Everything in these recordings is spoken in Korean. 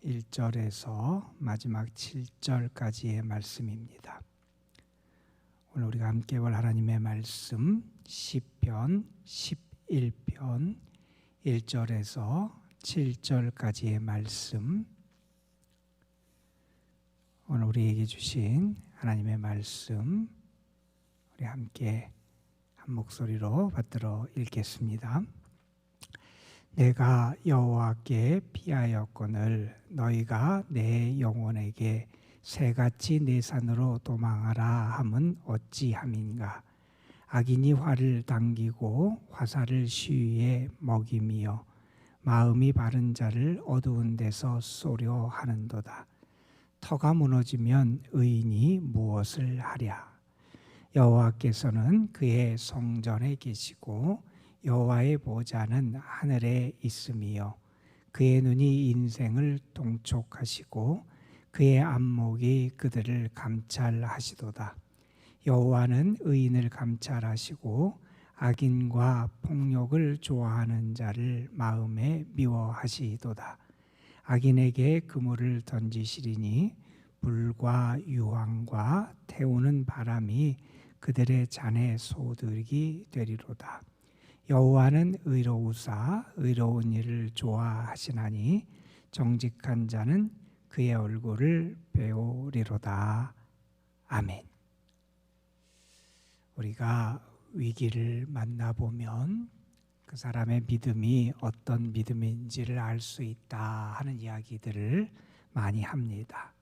1절에서 마지막 7절까지의 말씀입니다. 오늘 우리가 함께 볼 하나님의 말씀 시편 11편 1절에서 7절까지의 말씀, 오늘 우리에게 주신 하나님의 말씀 우리 함께 한 목소리로 받들어 읽겠습니다. 내가 여호와께 피하였거늘 너희가 내 영혼에게 새같이 내 산으로 도망하라 함은 어찌함인가. 악인이 활을 당기고 화살을 시위에 먹이며 마음이 바른 자를 어두운 데서 쏘려 하는도다. 터가 무너지면 의인이 무엇을 하랴. 여호와께서는 그의 성전에 계시고 여호와의 보좌는 하늘에 있으며 그의 눈이 인생을 동촉하시고 그의 안목이 그들을 감찰하시도다. 여호와는 의인을 감찰하시고 악인과 폭력을 좋아하는 자를 마음에 미워하시도다. 악인에게 그물을 던지시리니 불과 유황과 태우는 바람이 그들의 잔에 소득이 되리로다. 여호와는 의로우사 의로운 일을 좋아하시나니 정직한 자는 그의 얼굴을 배우리로다. 아멘. 우리가 위기를 만나보면 그 사람의 믿음이 어떤 믿음인지를 알 수 있다 하는 이야기들을 많이 합니다.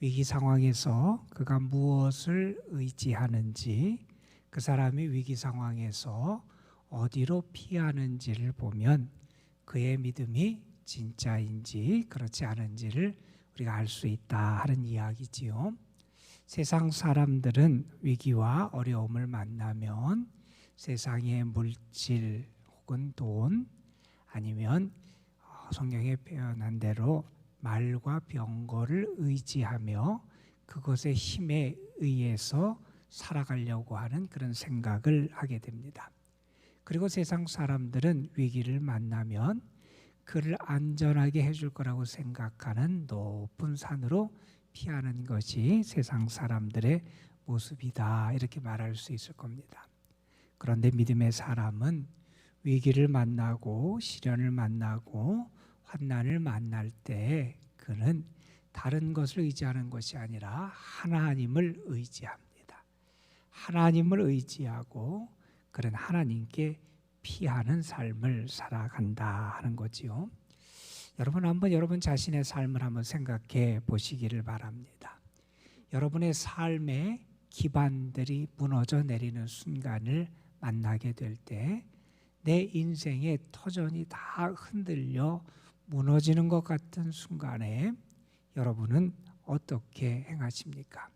위기 상황에서 그가 무엇을 의지하는지, 그 사람이 위기 상황에서 어디로 피하는지를 보면 그의 믿음이 진짜인지 그렇지 않은지를 우리가 알 수 있다 하는 이야기지요. 세상 사람들은 위기와 어려움을 만나면 세상의 물질 혹은 돈, 아니면 성경에 표현한 대로 말과 병거를 의지하며 그것의 힘에 의해서 살아가려고 하는 그런 생각을 하게 됩니다. 그리고 세상 사람들은 위기를 만나면 그를 안전하게 해줄 거라고 생각하는 높은 산으로 피하는 것이 세상 사람들의 모습이다, 이렇게 말할 수 있을 겁니다. 그런데 믿음의 사람은 위기를 만나고 시련을 만나고 환난을 만날 때 그는 다른 것을 의지하는 것이 아니라 하나님을 의지합니다. 하나님을 의지하고 그런 하나님께 피하는 삶을 살아간다 하는 거지요. 여러분 한번 여러분 자신의 삶을 한번 생각해 보시기를 바랍니다. 여러분의 삶의 기반들이 무너져 내리는 순간을 만나게 될 때 내 인생의 터전이 다 흔들려 무너지는 것 같은 순간에 여러분은 어떻게 행하십니까?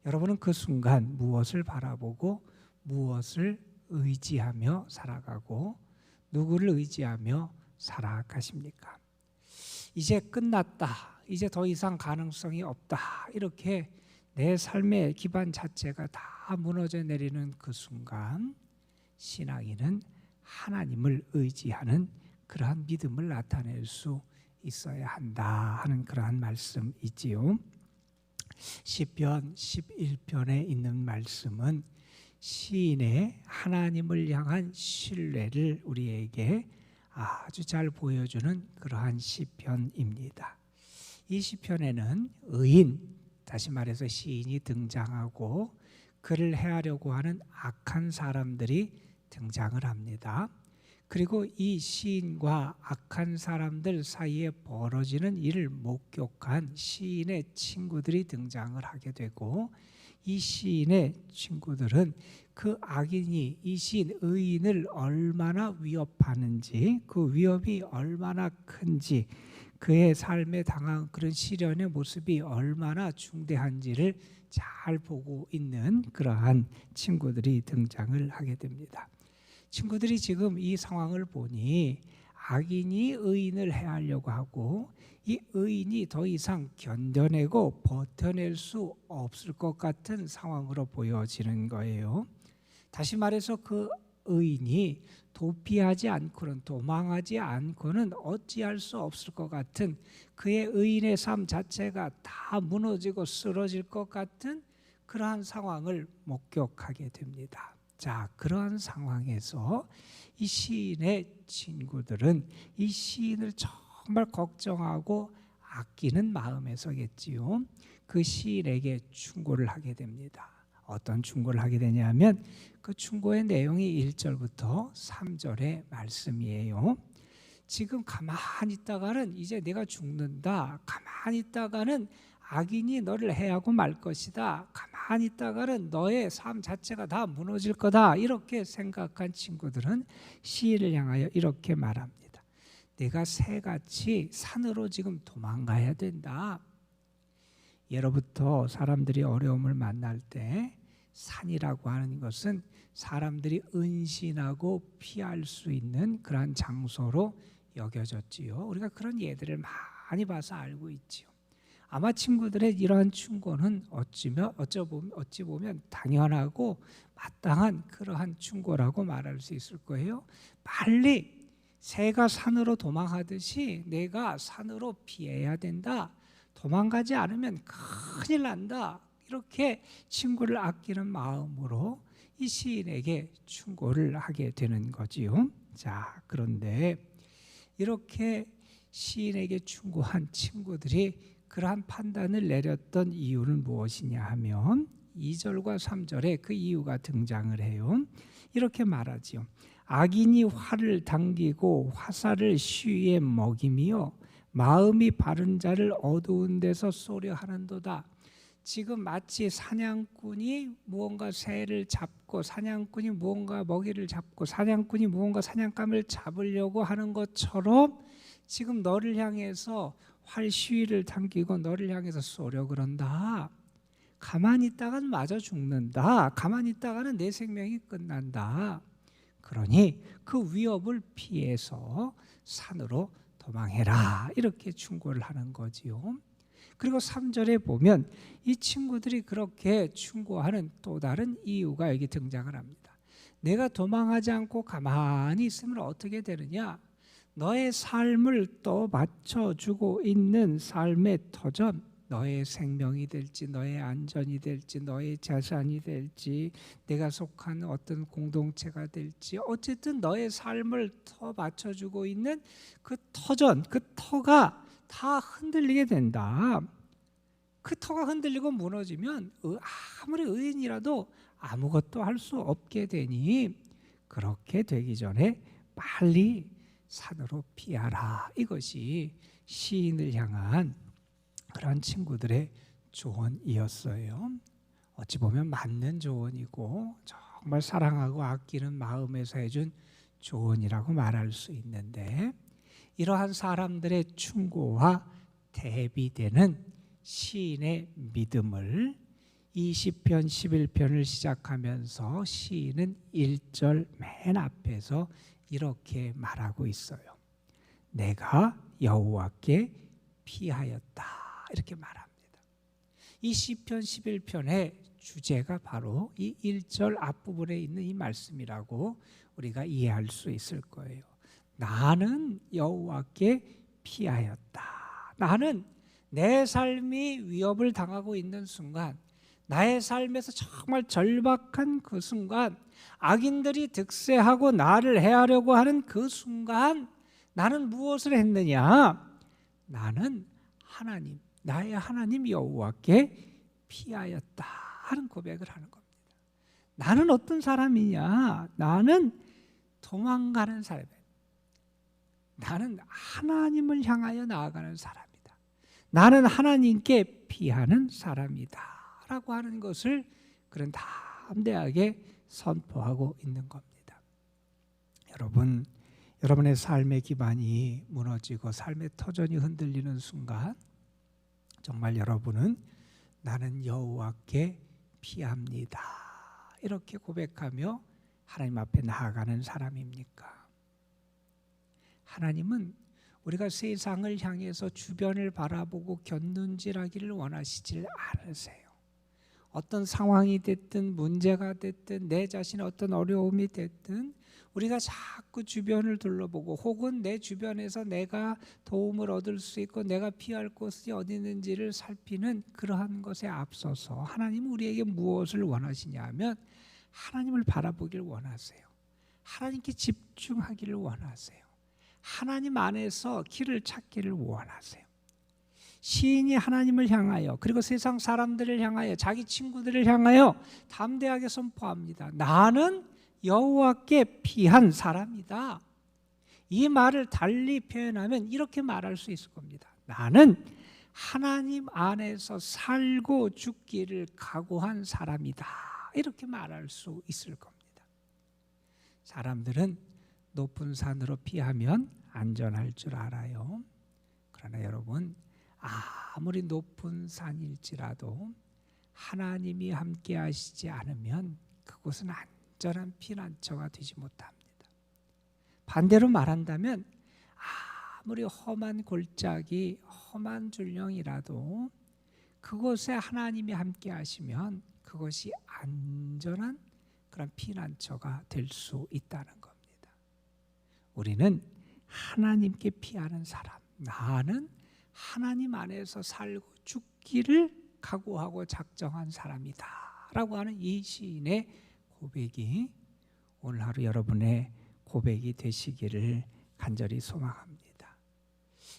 여러분은 그 순간 무엇을 바라보고 무엇을 의지하며 살아가고 누구를 의지하며 살아가십니까? 이제 끝났다, 이제 더 이상 가능성이 없다, 이렇게 내 삶의 기반 자체가 다 무너져 내리는 그 순간 신앙인은 하나님을 의지하는 그러한 믿음을 나타낼 수 있어야 한다 하는 그러한 말씀이지요. 시편 11편에 있는 말씀은 시인의 하나님을 향한 신뢰를 우리에게 아주 잘 보여주는 그러한 시편입니다. 이 시편에는 의인, 다시 말해서 시인이 등장하고 그를 해하려고 하는 악한 사람들이 등장을 합니다. 그리고 이 시인과 악한 사람들 사이에 벌어지는 일을 목격한 시인의 친구들이 등장을 하게 되고, 이 시인의 친구들은 그 악인이 이 시인 의인을 얼마나 위협하는지, 그 위협이 얼마나 큰지, 그의 삶에 당한 그런 시련의 모습이 얼마나 중대한지를 잘 보고 있는 그러한 친구들이 등장을 하게 됩니다. 친구들이 지금 이 상황을 보니 악인이 의인을 해하려고 하고 이 의인이 더 이상 견뎌내고 버텨낼 수 없을 것 같은 상황으로 보여지는 거예요. 다시 말해서 그 의인이 도피하지 않고는, 도망하지 않고는 어찌할 수 없을 것 같은, 그의 의인의 삶 자체가 다 무너지고 쓰러질 것 같은 그러한 상황을 목격하게 됩니다. 자, 그러한 상황에서 이 시인의 친구들은 이 시인을 정말 걱정하고 아끼는 마음에서겠지요, 그 시인에게 충고를 하게 됩니다. 어떤 충고를 하게 되냐면 그 충고의 내용이 1절부터 3절의 말씀이에요. 지금 가만히 있다가는 이제 내가 죽는다. 가만히 있다가는 악인이 너를 해하고 말 것이다. 가만히 있다가는 너의 삶 자체가 다 무너질 거다. 이렇게 생각한 친구들은 시인을 향하여 이렇게 말합니다. 내가 새같이 산으로 지금 도망가야 된다. 예로부터 사람들이 어려움을 만날 때 산이라고 하는 것은 사람들이 은신하고 피할 수 있는 그러한 장소로 여겨졌지요. 우리가 그런 예들을 많이 봐서 알고 있지요. 아마 친구들의 이러한 충고는 어찌 보면 당연하고 마땅한 그러한 충고라고 말할 수 있을 거예요. 빨리 새가 산으로 도망하듯이 내가 산으로 피해야 된다. 도망가지 않으면 큰일 난다. 이렇게 친구를 아끼는 마음으로 이 시인에게 충고를 하게 되는 거지요. 자, 그런데 이렇게 시인에게 충고한 친구들이 그러한 판단을 내렸던 이유는 무엇이냐 하면 2절과 3절에 그 이유가 등장을 해요. 이렇게 말하지요. 악인이 활을 당기고 화살을 쉬에 먹이며 마음이 바른 자를 어두운 데서 쏘려 하는도다. 지금 마치 사냥꾼이 무언가 새를 잡고, 사냥꾼이 무언가 먹이를 잡고, 사냥꾼이 무언가 사냥감을 잡으려고 하는 것처럼 지금 너를 향해서 활시위를 당기고 너를 향해서 쏘려 그런다. 가만히 있다가는 마저 죽는다. 가만히 있다가는 내 생명이 끝난다. 그러니 그 위협을 피해서 산으로 도망해라. 이렇게 충고를 하는 거지요. 그리고 3절에 보면 이 친구들이 그렇게 충고하는 또 다른 이유가 여기 등장을 합니다. 내가 도망하지 않고 가만히 있으면 어떻게 되느냐? 너의 삶을 또 맞춰주고 있는 삶의 터전, 너의 생명이 될지, 너의 안전이 될지, 너의 재산이 될지, 내가 속한 어떤 공동체가 될지, 어쨌든 너의 삶을 더 맞춰주고 있는 그 터전, 그 터가 다 흔들리게 된다. 그 터가 흔들리고 무너지면 아무리 의인이라도 아무것도 할 수 없게 되니 그렇게 되기 전에 빨리 산으로 피하라. 이것이 시인을 향한 그런 친구들의 조언이었어요. 어찌 보면 맞는 조언이고 정말 사랑하고 아끼는 마음에서 해준 조언이라고 말할 수 있는데, 이러한 사람들의 충고와 대비되는 시인의 믿음을 20편 11편을 시작하면서 시인은 1절 맨 앞에서 이렇게 말하고 있어요. 내가 여호와께 피하였다. 이렇게 말합니다. 이 시편 11편의 주제가 바로 이 1절 앞부분에 있는 이 말씀이라고 우리가 이해할 수 있을 거예요. 나는 여호와께 피하였다. 나는 내 삶이 위협을 당하고 있는 순간, 나의 삶에서 정말 절박한 그 순간, 악인들이 득세하고 나를 해하려고 하는 그 순간 나는 무엇을 했느냐? 나는 하나님, 나의 하나님 여호와께 피하였다 하는 고백을 하는 겁니다. 나는 어떤 사람이냐? 나는 도망가는 사람이에요. 나는 하나님을 향하여 나아가는 사람이다. 나는 하나님께 피하는 사람이다 라고 하는 것을 그런 담대하게 선포하고 있는 겁니다. 여러분, 여러분의 삶의 기반이 무너지고 삶의 터전이 흔들리는 순간 정말 여러분은 나는 여호와께 피합니다 이렇게 고백하며 하나님 앞에 나아가는 사람입니까? 하나님은 우리가 세상을 향해서 주변을 바라보고 곁눈질하기를 원하시질 않으세요. 어떤 상황이 됐든 문제가 됐든 내 자신의 어떤 어려움이 됐든 우리가 자꾸 주변을 둘러보고 혹은 내 주변에서 내가 도움을 얻을 수 있고 내가 피할 곳이 어디 있는지를 살피는 그러한 것에 앞서서 하나님은 우리에게 무엇을 원하시냐 하면 하나님을 바라보기를 원하세요. 하나님께 집중하기를 원하세요. 하나님 안에서 길을 찾기를 원하세요. 시인이 하나님을 향하여 그리고 세상 사람들을 향하여 자기 친구들을 향하여 담대하게 선포합니다. 나는 여호와께 피한 사람이다. 이 말을 달리 표현하면 이렇게 말할 수 있을 겁니다. 나는 하나님 안에서 살고 죽기를 각오한 사람이다. 이렇게 말할 수 있을 겁니다. 사람들은 높은 산으로 피하면 안전할 줄 알아요. 그러나 여러분, 아무리 높은 산일지라도 하나님이 함께 하시지 않으면 그곳은 안전한 피난처가 되지 못합니다. 반대로 말한다면 아무리 험한 골짜기, 험한 줄령이라도 그곳에 하나님이 함께 하시면 그것이 안전한 그런 피난처가 될 수 있다는 겁니다. 우리는 하나님께 피하는 사람, 나는 하나님 안에서 살고 죽기를 각오하고 작정한 사람이다 라고 하는 이 시인의 고백이 오늘 하루 여러분의 고백이 되시기를 간절히 소망합니다.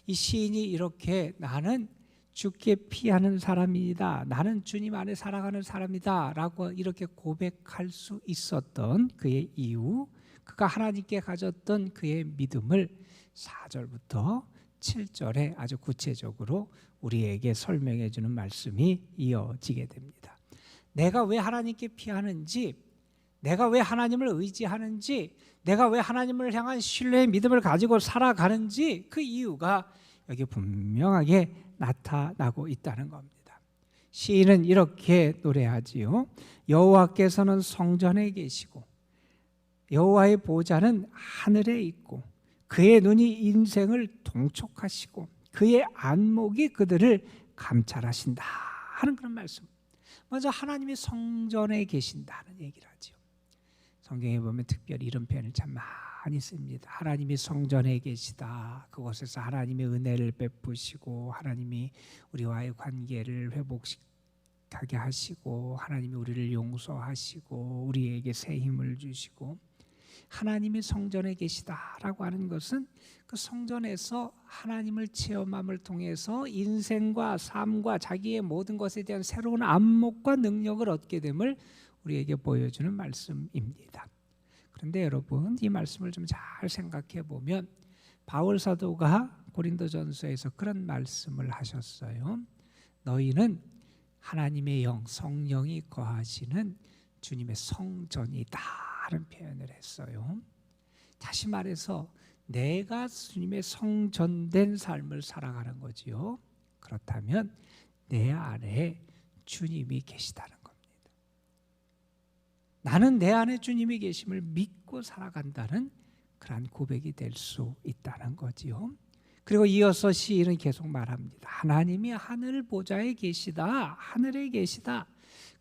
이 시인이 이렇게 나는 주께 피하는 사람이다, 나는 주님 안에 살아가는 사람이다 라고 이렇게 고백할 수 있었던 그의 이유, 그가 하나님께 가졌던 그의 믿음을 4절부터 7절에 아주 구체적으로 우리에게 설명해 주는 말씀이 이어지게 됩니다. 내가 왜 하나님께 피하는지, 내가 왜 하나님을 의지하는지, 내가 왜 하나님을 향한 신뢰의 믿음을 가지고 살아가는지 그 이유가 여기 분명하게 나타나고 있다는 겁니다. 시인은 이렇게 노래하지요. 여호와께서는 성전에 계시고 여호와의 보좌는 하늘에 있고 그의 눈이 인생을 동촉하시고 그의 안목이 그들을 감찰하신다 하는 그런 말씀. 먼저 하나님이 성전에 계신다는 얘기를 하죠. 성경에 보면 특별히 이런 표현을 참 많이 씁니다. 하나님이 성전에 계시다. 그곳에서 하나님의 은혜를 베푸시고 하나님이 우리와의 관계를 회복하게 하시고 하나님이 우리를 용서하시고 우리에게 새 힘을 주시고 하나님이 성전에 계시다라고 하는 것은 그 성전에서 하나님을 체험함을 통해서 인생과 삶과 자기의 모든 것에 대한 새로운 안목과 능력을 얻게 됨을 우리에게 보여주는 말씀입니다. 그런데 여러분, 이 말씀을 좀 잘 생각해 보면 바울 사도가 고린도전서에서 그런 말씀을 하셨어요. 너희는 하나님의 영, 성령이 거하시는 주님의 성전이다 라는 표현을 했어요. 다시 말해서 내가 주님의 성전된 삶을 살아가는 거지요. 그렇다면 내 안에 주님이 계시다는 겁니다. 나는 내 안에 주님이 계심을 믿고 살아간다는 그러한 고백이 될 수 있다는 거지요. 그리고 이어서 시인은 계속 말합니다. 하나님이 하늘 보좌에 계시다. 하늘에 계시다.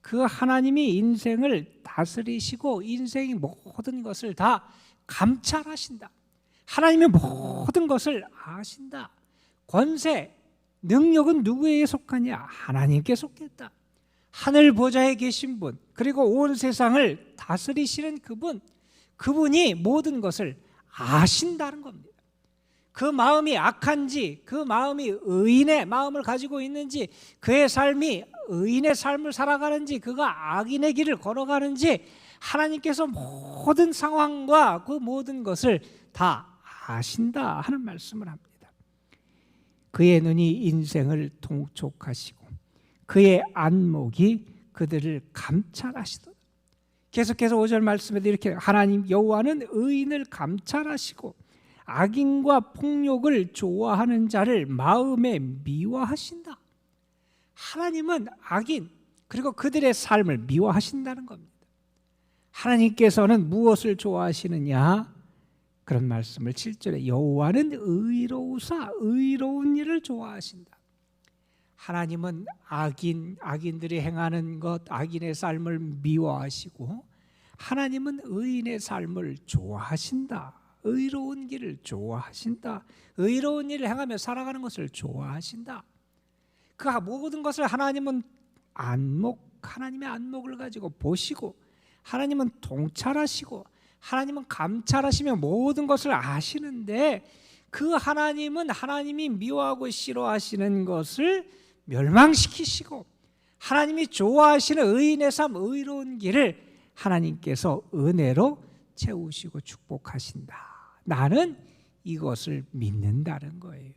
그 하나님이 인생을 다스리시고 인생의 모든 것을 다 감찰하신다. 하나님의 모든 것을 아신다. 권세, 능력은 누구에게 속하냐? 하나님께 속했다. 하늘 보좌에 계신 분, 그리고 온 세상을 다스리시는 그분이 모든 것을 아신다는 겁니다. 그 마음이 악한지, 그 마음이 의인의 마음을 가지고 있는지, 그의 삶이 의인의 삶을 살아가는지, 그가 악인의 길을 걸어가는지 하나님께서 모든 상황과 그 모든 것을 다 아신다 하는 말씀을 합니다. 그의 눈이 인생을 통촉하시고 그의 안목이 그들을 감찰하시도다. 계속해서 5절 말씀에도 이렇게 하나님 여호와는 의인을 감찰하시고 악인과 폭력을 좋아하는 자를 마음에 미워하신다. 하나님은 악인 그리고 그들의 삶을 미워하신다는 겁니다. 하나님께서는 무엇을 좋아하시느냐? 그런 말씀을 7절에 여호와는 의로우사 의로운 일을 좋아하신다. 하나님은 악인들이 행하는 것, 악인의 삶을 미워하시고 하나님은 의인의 삶을 좋아하신다. 의로운 길을 좋아하신다. 의로운 일을 행하며 살아가는 것을 좋아하신다. 그 모든 것을 하나님은 하나님의 안목을 가지고 보시고, 하나님은 통찰하시고, 하나님은 감찰하시며 모든 것을 아시는데, 그 하나님은 하나님이 미워하고 싫어하시는 것을 멸망시키시고, 하나님이 좋아하시는 의인의 삶, 의로운 길을 하나님께서 은혜로 채우시고 축복하신다. 나는 이것을 믿는다는 거예요.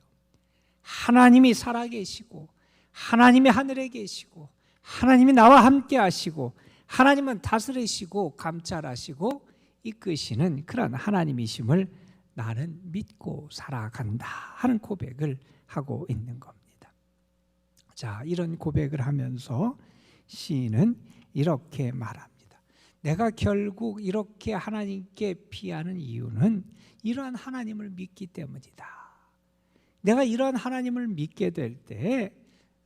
하나님이 살아계시고, 하나님이 하늘에 계시고, 하나님이 나와 함께 하시고, 하나님은 다스리시고 감찰하시고 이끄시는 그런 하나님이심을 나는 믿고 살아간다 하는 고백을 하고 있는 겁니다. 자, 이런 고백을 하면서 시인은 이렇게 말합니다. 내가 결국 이렇게 하나님께 피하는 이유는 이러한 하나님을 믿기 때문이다. 내가 이러한 하나님을 믿게 될 때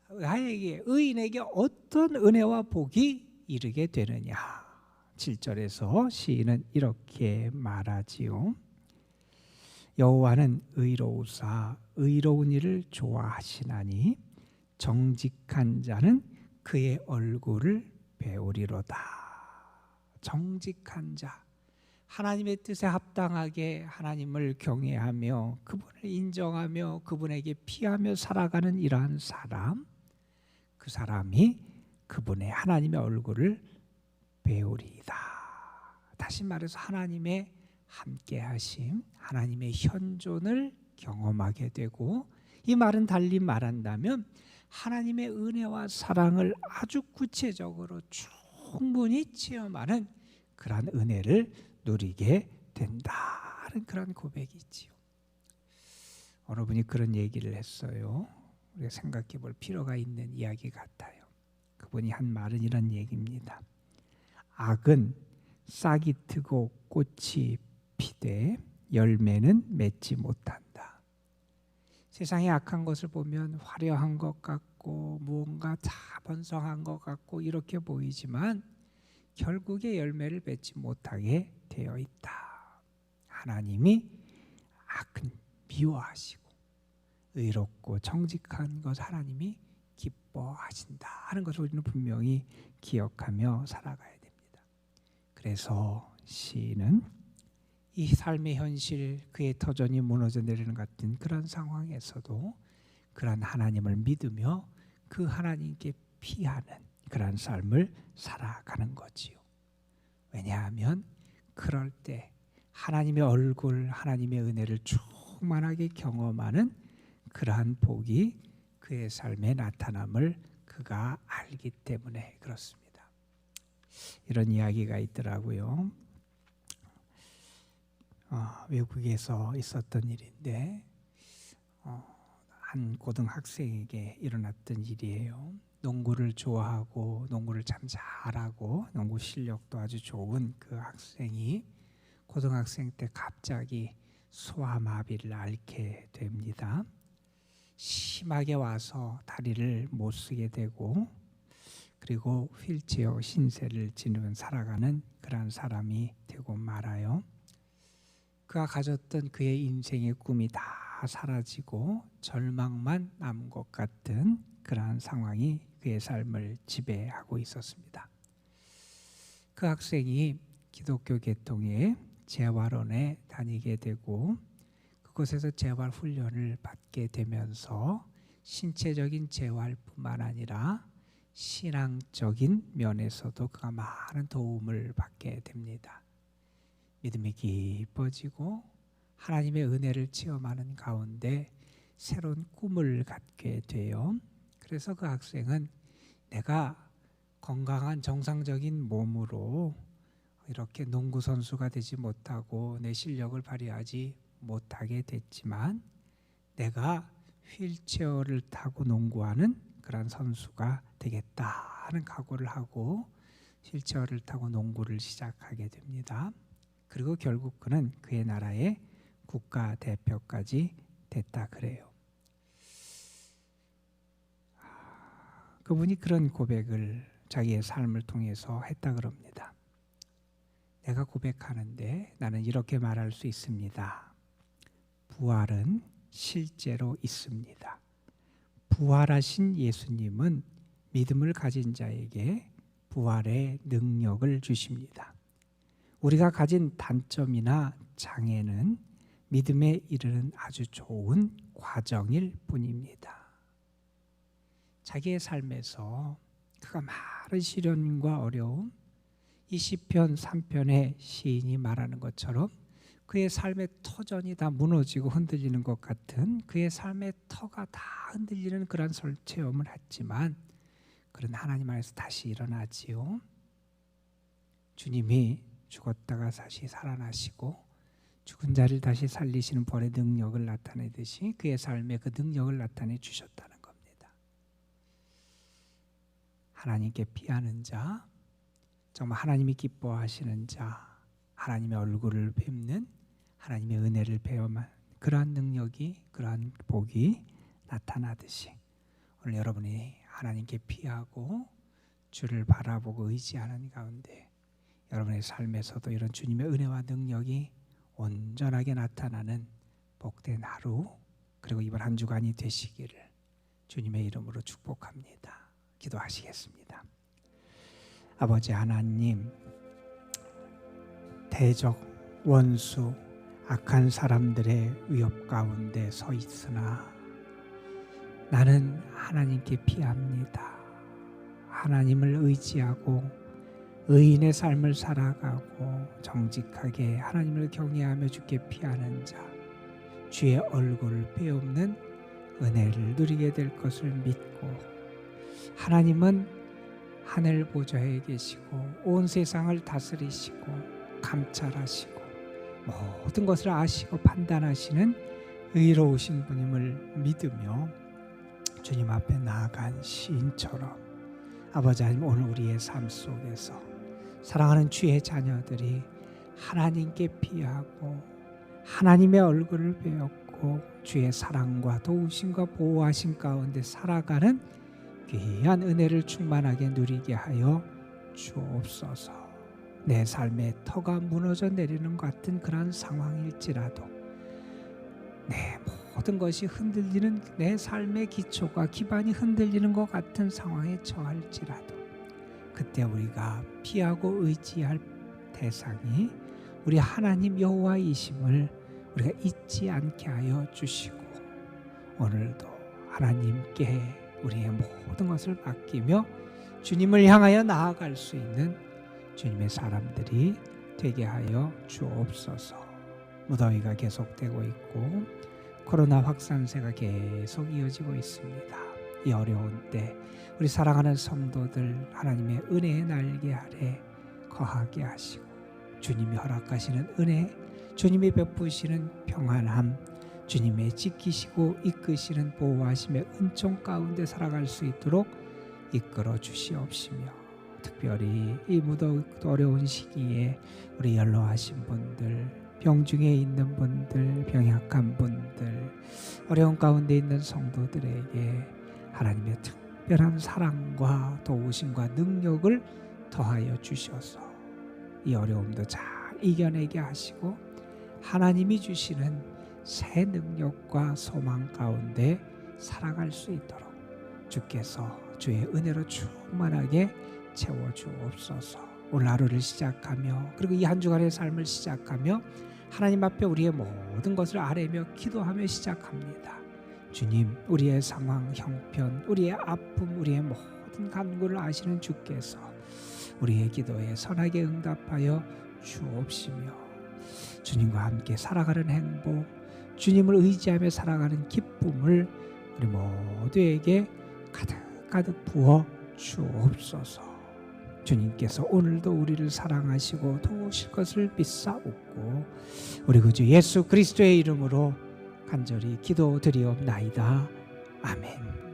나에게, 의인에게 어떤 은혜와 복이 이르게 되느냐. 7절에서 시인은 이렇게 말하지요. 여호와는 의로우사 의로운 일을 좋아하시나니 정직한 자는 그의 얼굴을 배우리로다. 정직한 자, 하나님의 뜻에 합당하게 하나님을 경외하며 그분을 인정하며 그분에게 피하며 살아가는 이러한 사람, 그 사람이 그분의 하나님의 얼굴을 배우리이다. 다시 말해서 하나님의 함께하심, 하나님의 현존을 경험하게 되고, 이 말은 달리 말한다면 하나님의 은혜와 사랑을 아주 구체적으로 충분히 체험하는 그러한 은혜를 누리게 된다는 그런 고백이 있지요. 어느 분이 그런 얘기를 했어요. 우리가 생각해 볼 필요가 있는 이야기 같아요. 그분이 한 말은 이런 얘기입니다. 악은 싹이 트고 꽃이 피되 열매는 맺지 못한다. 세상에 악한 것을 보면 화려한 것 같고 무언가 다 번성한 것 같고 이렇게 보이지만 결국에 열매를 맺지 못하게 되어 있다. 하나님이 악은 미워하시고 의롭고 정직한 것 하나님이 기뻐하신다 하는 것을 우리는 분명히 기억하며 살아가야 됩니다. 그래서 시인은 이 삶의 현실, 그의 터전이 무너져 내리는 것 같은 그런 상황에서도 그런 하나님을 믿으며 그 하나님께 피하는 그런 삶을 살아가는 거지요. 왜냐하면 그럴 때 하나님의 얼굴, 하나님의 은혜를 충만하게 경험하는 그러한 복이 그의 삶에 나타남을 그가 알기 때문에 그렇습니다. 이런 이야기가 있더라고요. 외국에서 있었던 일인데 한 고등학생에게 일어났던 일이에요. 농구를 좋아하고 농구를 참 잘하고 농구 실력도 아주 좋은 그 학생이 고등학생 때 갑자기 소아마비를 앓게 됩니다. 심하게 와서 다리를 못 쓰게 되고, 그리고 휠체어 신세를 지니며 살아가는 그런 사람이 되고 말아요. 그가 가졌던 그의 인생의 꿈이 다 사라지고 절망만 남은 것 같은 그러한 상황이 그의 삶을 지배하고 있었습니다. 그 학생이 기독교 계통의 재활원에 다니게 되고 그곳에서 재활 훈련을 받게 되면서 신체적인 재활뿐만 아니라 신앙적인 면에서도 그가 많은 도움을 받게 됩니다. 믿음이 깊어지고 하나님의 은혜를 체험하는 가운데 새로운 꿈을 갖게 돼요. 그래서 그 학생은 내가 건강한 정상적인 몸으로 이렇게 농구 선수가 되지 못하고 내 실력을 발휘하지 못하게 됐지만 내가 휠체어를 타고 농구하는 그런 선수가 되겠다 하는 각오를 하고 휠체어를 타고 농구를 시작하게 됩니다. 그리고 결국 그는 그의 나라의 국가대표까지 됐다 그래요. 그분이 그런 고백을 자기의 삶을 통해서 했다 그럽니다. 내가 고백하는데 나는 이렇게 말할 수 있습니다. 부활은 실제로 있습니다. 부활하신 예수님은 믿음을 가진 자에게 부활의 능력을 주십니다. 우리가 가진 단점이나 장애는 믿음에 이르는 아주 좋은 과정일 뿐입니다. 자기의 삶에서 그가 많은 시련과 어려움, 이 시편 3편의 시인이 말하는 것처럼 그의 삶의 터전이 다 무너지고 흔들리는 것 같은 그의 삶의 터가 다 흔들리는 그런 체험을 했지만 그런 하나님 안에서 다시 일어나지요. 주님이 죽었다가 다시 살아나시고 죽은 자를 다시 살리시는 부활의 능력을 나타내듯이 그의 삶에 그 능력을 나타내 주셨다는 겁니다. 하나님께 피하는 자, 정말 하나님이 기뻐하시는 자, 하나님의 얼굴을 뵙는 하나님의 은혜를 배워만 그러한 능력이, 그러한 복이 나타나듯이 오늘 여러분이 하나님께 피하고 주를 바라보고 의지하는 가운데 여러분의 삶에서도 이런 주님의 은혜와 능력이 온전하게 나타나는 복된 하루, 그리고 이번 한 주간이 되시기를 주님의 이름으로 축복합니다. 기도하시겠습니다. 아버지 하나님, 대적, 원수, 악한 사람들의 위협 가운데 서 있으나 나는 하나님께 피합니다. 하나님을 의지하고 의인의 삶을 살아가고 정직하게 하나님을 경외하며 주께 피하는 자, 주의 얼굴을 빼앗는 은혜를 누리게 될 것을 믿고, 하나님은 하늘 보좌에 계시고 온 세상을 다스리시고 감찰하시고 모든 것을 아시고 판단하시는 의로우신 분임을 믿으며 주님 앞에 나아간 시인처럼 아버지 하나님, 오늘 우리의 삶 속에서 사랑하는 주의 자녀들이 하나님께 피하고 하나님의 얼굴을 배웠고 주의 사랑과 도우심과 보호하심 가운데 살아가는 귀한 은혜를 충만하게 누리게 하여 주옵소서. 내 삶의 터가 무너져 내리는 것 같은 그런 상황일지라도, 내 모든 것이 흔들리는, 내 삶의 기초가 기반이 흔들리는 것 같은 상황에 처할지라도 그때 우리가 피하고 의지할 대상이 우리 하나님 여호와이심을 우리가 잊지 않게 하여 주시고, 오늘도 하나님께 우리의 모든 것을 맡기며 주님을 향하여 나아갈 수 있는 주님의 사람들이 되게 하여 주옵소서. 무더위가 계속되고 있고 코로나 확산세가 계속 이어지고 있습니다. 이 어려운 때 우리 사랑하는 성도들 하나님의 은혜의 날개 아래 거하게 하시고 주님이 허락하시는 은혜, 주님이 베푸시는 평안함, 주님의 지키시고 이끄시는 보호하심의 은총 가운데 살아갈 수 있도록 이끌어 주시옵시며, 특별히 이 무더욱도 어려운 시기에 우리 연로하신 분들, 병중에 있는 분들, 병약한 분들, 어려운 가운데 있는 성도들에게 하나님의 특별한 사랑과 도우심과 능력을 더하여 주셔서 이 어려움도 잘 이겨내게 하시고 하나님이 주시는 새 능력과 소망 가운데 살아갈 수 있도록 주께서 주의 은혜로 충만하게 채워주옵소서. 오늘 하루를 시작하며 그리고 이 한 주간의 삶을 시작하며 하나님 앞에 우리의 모든 것을 아뢰며 기도하며 시작합니다. 주님, 우리의 상황, 형편, 우리의 아픔, 우리의 모든 간구를 아시는 주께서 우리의 기도에 선하게 응답하여 주옵시며, 주님과 함께 살아가는 행복, 주님을 의지하며 살아가는 기쁨을 우리 모두에게 가득가득 부어 주옵소서. 주님께서 오늘도 우리를 사랑하시고 도우실 것을 믿사옵고 우리 구주 예수 그리스도의 이름으로 간절히 기도드리옵나이다. 아멘.